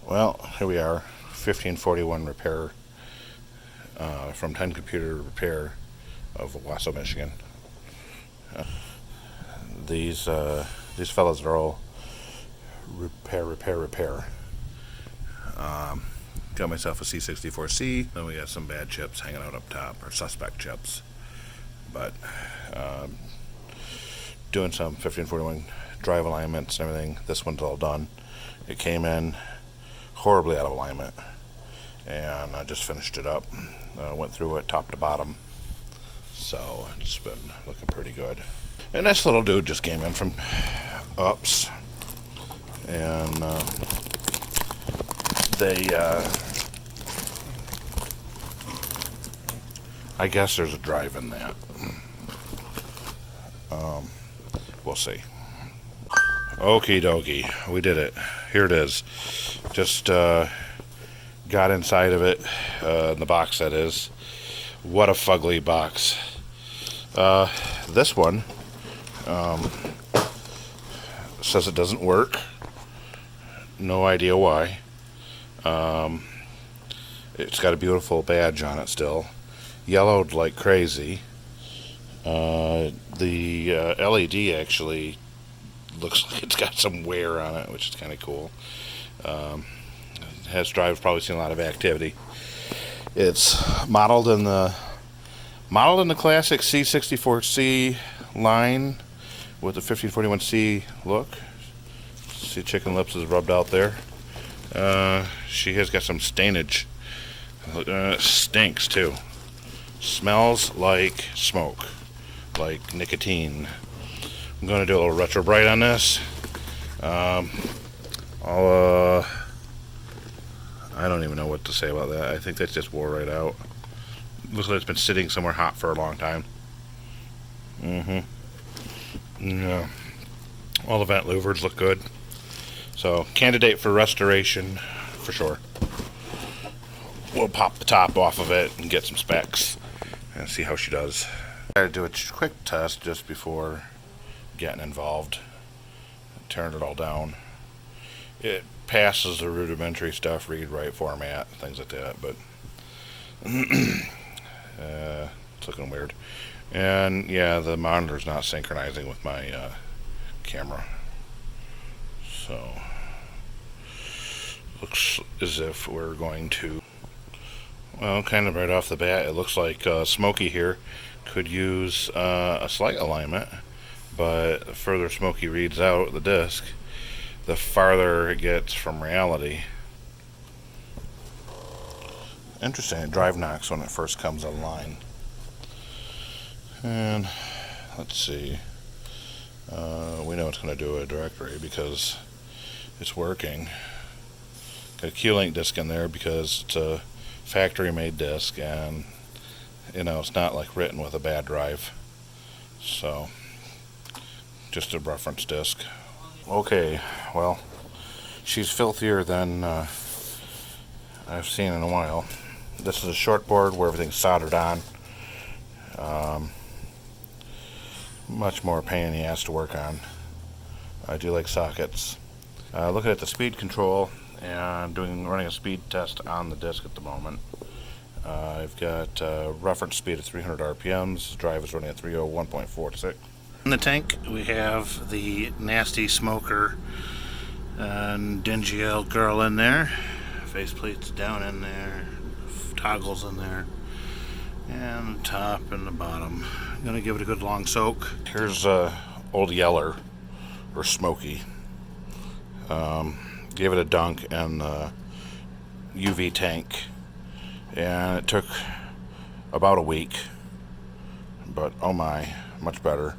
Well, here we are, 1541 repair from 10 Computer Repair of Wausau, Michigan. These fellas are all repair. Got myself a C64C. Then we got some bad chips hanging out up top, or suspect chips. But doing some 1541 drive alignments and everything. This one's all done. It came in horribly out of alignment, and I just finished it up. Went through it top to bottom, so it's been looking pretty good. And this little dude just came in from ups, and I guess there's a drive in that. We'll see. Okie dokie, we did it. Here it is. Just got inside of it, in the box that is. What a fugly box. This one says it doesn't work. No idea why. It's got a beautiful badge on it still. Yellowed like crazy. The LED actually looks like it's got some wear on it, which is kind of cool. Has drives probably seen a lot of activity. It's modeled in the classic C64C line with the 1541C look. See, Chicken Lips is rubbed out there. She has got some stainage. Stinks too. Smells like smoke, like nicotine. I'm going to do a little retro bright on this. I don't even know what to say about that. I think that just wore right out. Looks like it's been sitting somewhere hot for a long time. Yeah. All the vent louvers look good. So, candidate for restoration for sure. We'll pop the top off of it and get some specs and see how she does. I had to do a quick test just before getting involved. Turned it all down. It passes the rudimentary stuff, read, write format, things like that, but it's looking weird. And yeah, the monitor's not synchronizing with my camera. So, looks as if we're going to, well, kind of right off the bat, it looks like Smokey here could use a slight alignment, but the further Smokey reads out the disc, the farther it gets from reality. Interesting, it drive knocks when it first comes online. And let's see, we know it's going to do a directory because it's working. Got a Q-Link disc in there because it's a factory made disc, and you know, it's not like written with a bad drive, so just a reference disc. Okay, well, she's filthier than I've seen in a while. This is a short board where everything's soldered on. Much more pain in the ass to work on. I do like sockets. Looking at the speed control and running a speed test on the disc at the moment. I've got reference speed of 300 RPMs. The drive is running at 301.46. In the tank, we have the nasty smoker and dingy old girl in there. Faceplates down in there, toggles in there, and the top and the bottom. I'm gonna give it a good long soak. Here's Old Yeller, or Smokey. Gave it a dunk in the UV tank, and it took about a week, but oh my, much better.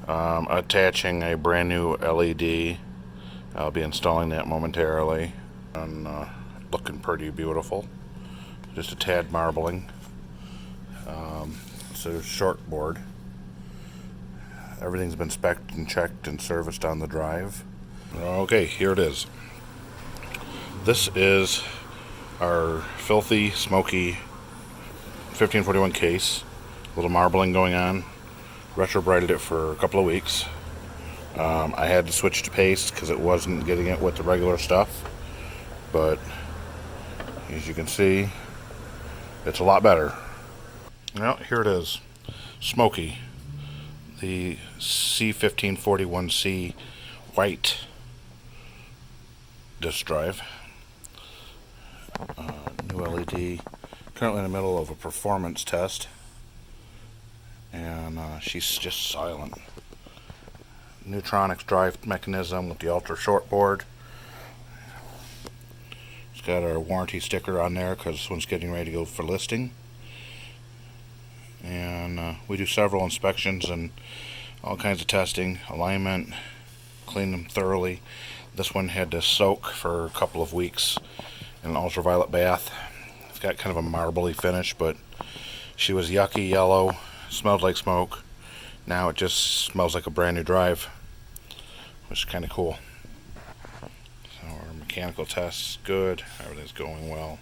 Attaching a brand new LED. I'll be installing that momentarily, and looking pretty beautiful. Just a tad marbling. It's a short board. Everything's been spec'd and checked and serviced on the drive. Okay, here it is. This is our filthy, smoky 1541 case. A little marbling going on. Retro brighted it for a couple of weeks. I had to switch to paste because it wasn't getting it with the regular stuff. but as you can see, it's a lot better. Well, here it is. Smoky. The C1541C white disk drive. New LED. Currently in the middle of a performance test. And she's just silent. Neutronics drive mechanism with the ultra short board. It's got our warranty sticker on there because this one's getting ready to go for listing. And we do several inspections and all kinds of testing, alignment, clean them thoroughly. This one had to soak for a couple of weeks in an ultraviolet bath. It's got kind of a marbly finish, but she was yucky yellow, smelled like smoke. Now it just smells like a brand new drive, which is kind of cool. So our mechanical test's good, everything's going well.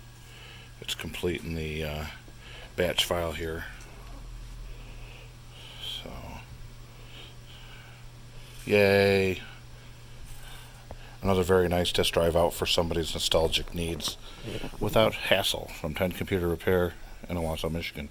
It's complete in the batch file here. So, yay! Another very nice test drive out for somebody's nostalgic needs without hassle from 10 Computer Repair in Owasso, Michigan.